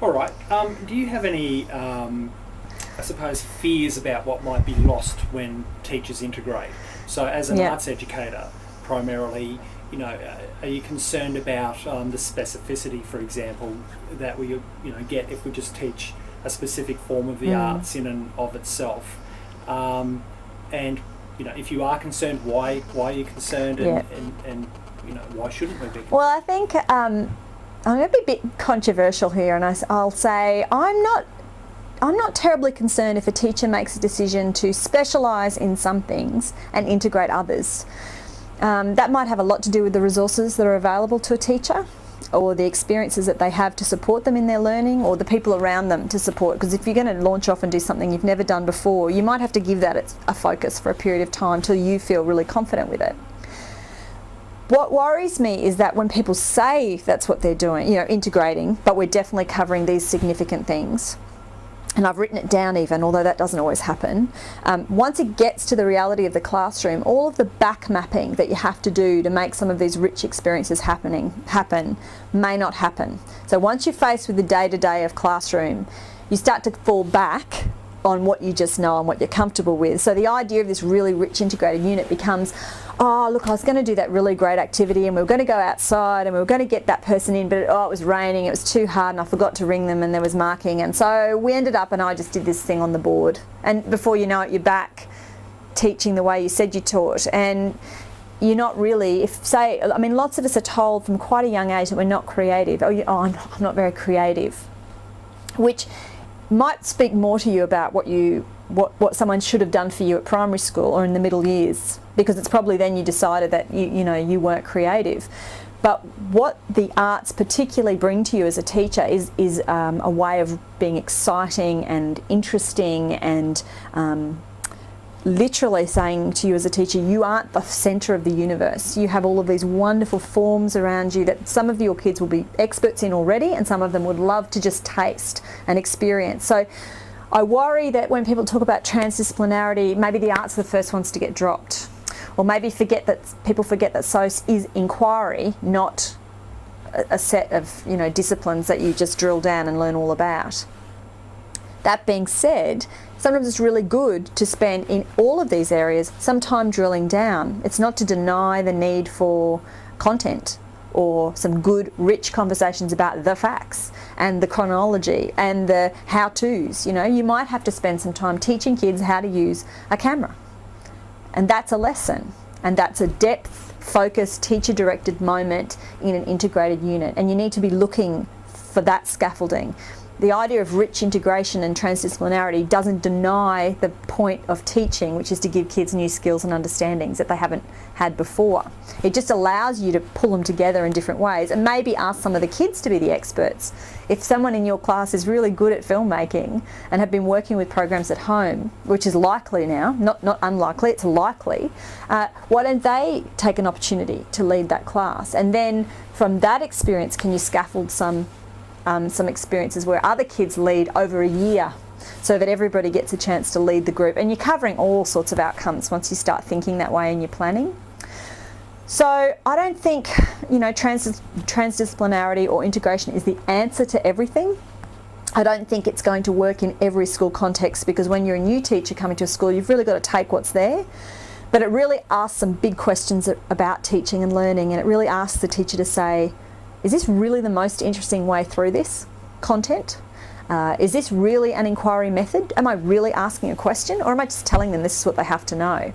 All right. Do you have any, I suppose, fears about what might be lost when teachers integrate? So as an arts educator, primarily, are you concerned about the specificity, for example, that we get if we just teach a specific form of the arts in and of itself? And if you are concerned, why are you concerned, and why shouldn't we be concerned? Well, I think I'm going to be a bit controversial here, and I'll say I'm not terribly concerned if a teacher makes a decision to specialise in some things and integrate others. That might have a lot to do with the resources that are available to a teacher, or the experiences that they have to support them in their learning, or the people around them to support. Because if you're going to launch off and do something you've never done before, you might have to give that a focus for a period of time till you feel really confident with it. What worries me is that when people say that's what they're doing, integrating, but we're definitely covering these significant things, and I've written it down even, although that doesn't always happen, once it gets to the reality of the classroom, all of the back mapping that you have to do to make some of these rich experiences happen may not happen. So once you're faced with the day-to-day of classroom, you start to fall back on what you just know and what you're comfortable with. So the idea of this really rich integrated unit becomes, oh look, I was going to do that really great activity and we were going to go outside and we were going to get that person in, but it was raining, it was too hard and I forgot to ring them and there was marking, and so we ended up and I just did this thing on the board, and before you know it you're back teaching the way you said you taught. And you're not really, lots of us are told from quite a young age that we're not creative. I'm not very creative, which might speak more to you about what someone should have done for you at primary school or in the middle years, because it's probably then you decided that you weren't creative. But what the arts particularly bring to you as a teacher is a way of being exciting and interesting, and literally saying to you as a teacher, you aren't the centre of the universe. You have all of these wonderful forms around you that some of your kids will be experts in already, and some of them would love to just taste and experience. So I worry that when people talk about transdisciplinarity, maybe the arts are the first ones to get dropped, or maybe people forget that SOS is inquiry, not a set of disciplines that you just drill down and learn all about. That being said, sometimes it's really good to spend in all of these areas some time drilling down. It's not to deny the need for content or some good, rich conversations about the facts and the chronology and the how-tos. You might have to spend some time teaching kids how to use a camera. And that's a lesson. And that's a depth-focused, teacher-directed moment in an integrated unit. And you need to be looking for that scaffolding. The idea of rich integration and transdisciplinarity doesn't deny the point of teaching, which is to give kids new skills and understandings that they haven't had before. It just allows you to pull them together in different ways, and maybe ask some of the kids to be the experts. If someone in your class is really good at filmmaking and have been working with programs at home, which is likely now, not unlikely, it's likely, why don't they take an opportunity to lead that class? And then from that experience, can you scaffold some experiences where other kids lead over a year, so that everybody gets a chance to lead the group, and you're covering all sorts of outcomes once you start thinking that way in your planning. So I don't think transdisciplinarity or integration is the answer to everything. I don't think it's going to work in every school context, because when you're a new teacher coming to a school, you've really got to take what's there. But it really asks some big questions about teaching and learning, and it really asks the teacher to say, is this really the most interesting way through this content? Is this really an inquiry method? Am I really asking a question, or am I just telling them this is what they have to know?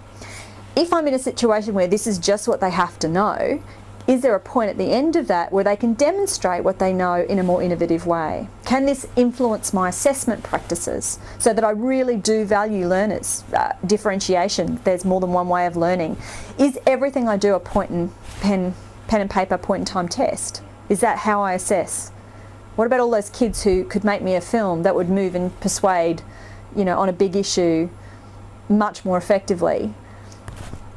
If I'm in a situation where this is just what they have to know, is there a point at the end of that where they can demonstrate what they know in a more innovative way? Can this influence my assessment practices so that I really do value learners? Differentiation, there's more than one way of learning. Is everything I do a pen and paper, point in time test? Is that how I assess? What about all those kids who could make me a film that would move and persuade, on a big issue much more effectively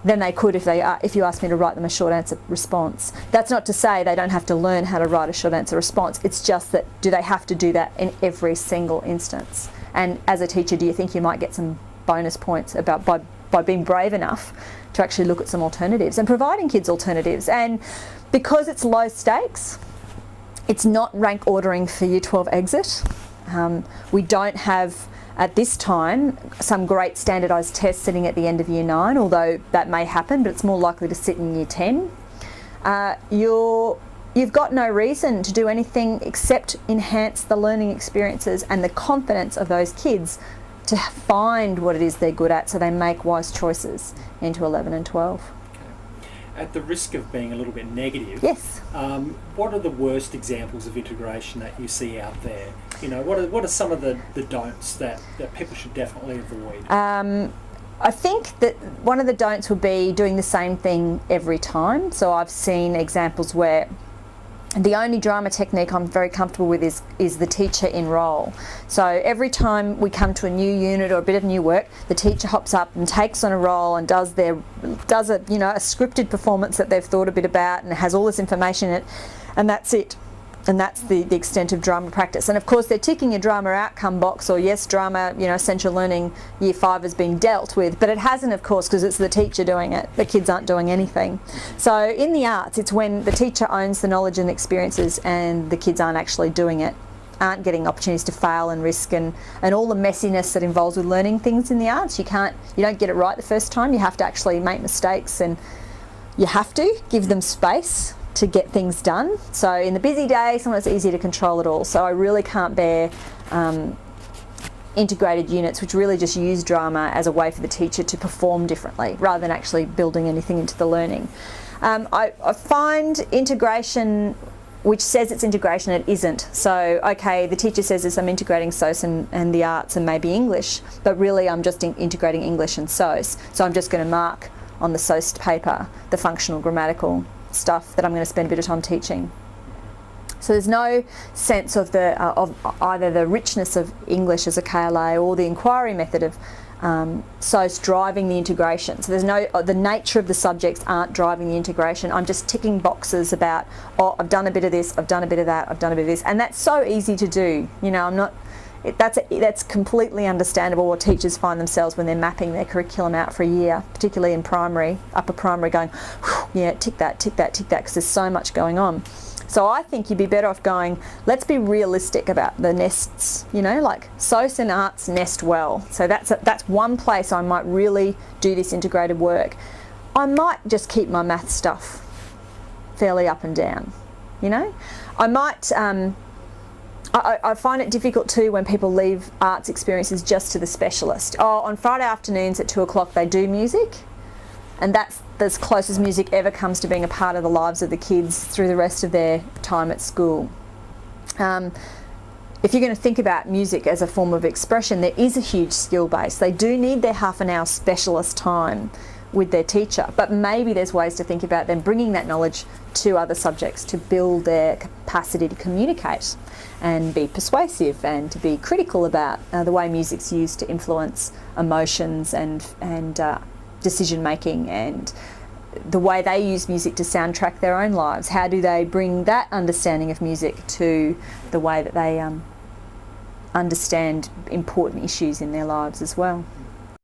than they could if you asked me to write them a short answer response? That's not to say they don't have to learn how to write a short answer response. It's just that, do they have to do that in every single instance? And as a teacher, do you think you might get some bonus points by being brave enough to actually look at some alternatives and providing kids alternatives? And because it's low stakes, It's not rank ordering for Year 12 exit. We don't have, at this time, some great standardised tests sitting at the end of Year 9, although that may happen, but it's more likely to sit in Year 10. You've got no reason to do anything except enhance the learning experiences and the confidence of those kids to find what it is they're good at so they make wise choices into 11 and 12. At the risk of being a little bit negative, yes. What are the worst examples of integration that you see out there? You know, what are some of the don'ts that people should definitely avoid? I think that one of the don'ts would be doing the same thing every time. So I've seen examples where the only drama technique I'm very comfortable with is the teacher in role. So every time we come to a new unit or a bit of new work, the teacher hops up and takes on a role and does a scripted performance that they've thought a bit about and has all this information in it, and that's it. And that's the extent of drama practice. And of course they're ticking a drama outcome box, or yes, drama, essential learning Year 5 has been dealt with, but it hasn't, of course, because it's the teacher doing it. The kids aren't doing anything. So in the arts, it's when the teacher owns the knowledge and experiences and the kids aren't actually doing it, aren't getting opportunities to fail and risk and all the messiness that involves with learning things in the arts. You don't get it right the first time. You have to actually make mistakes, and you have to give them space to get things done. So in the busy day, sometimes it's easier to control it all. So I really can't bear integrated units which really just use drama as a way for the teacher to perform differently rather than actually building anything into the learning. I find integration which says it's integration, it isn't. So, okay, the teacher says this, I'm integrating SOS and the arts and maybe English, but really I'm just integrating English and SOS. So I'm just going to mark on the SOS paper the functional grammatical stuff that I'm going to spend a bit of time teaching. So there's no sense of either the richness of English as a KLA or the inquiry method of SOS driving the integration. So there's the nature of the subjects aren't driving the integration. I'm just ticking boxes about, I've done a bit of this, I've done a bit of that, I've done a bit of this, and that's so easy to do. That's completely understandable what teachers find themselves when they're mapping their curriculum out for a year, particularly in primary, upper primary, going, yeah, tick that, because there's so much going on. So I think you'd be better off going, let's be realistic about the nests, like SOS and arts nest well. So that's one place I might really do this integrated work. I might just keep my math stuff fairly up and down, I might... I find it difficult too when people leave arts experiences just to the specialist. On Friday afternoons at 2 o'clock they do music, and that's as close as music ever comes to being a part of the lives of the kids through the rest of their time at school. If you're going to think about music as a form of expression, there is a huge skill base. They do need their half an hour specialist time with their teacher, but maybe there's ways to think about them bringing that knowledge to other subjects to build their capacity to communicate and be persuasive and to be critical about the way music's used to influence emotions and decision making, and the way they use music to soundtrack their own lives. How do they bring that understanding of music to the way that they understand important issues in their lives as well?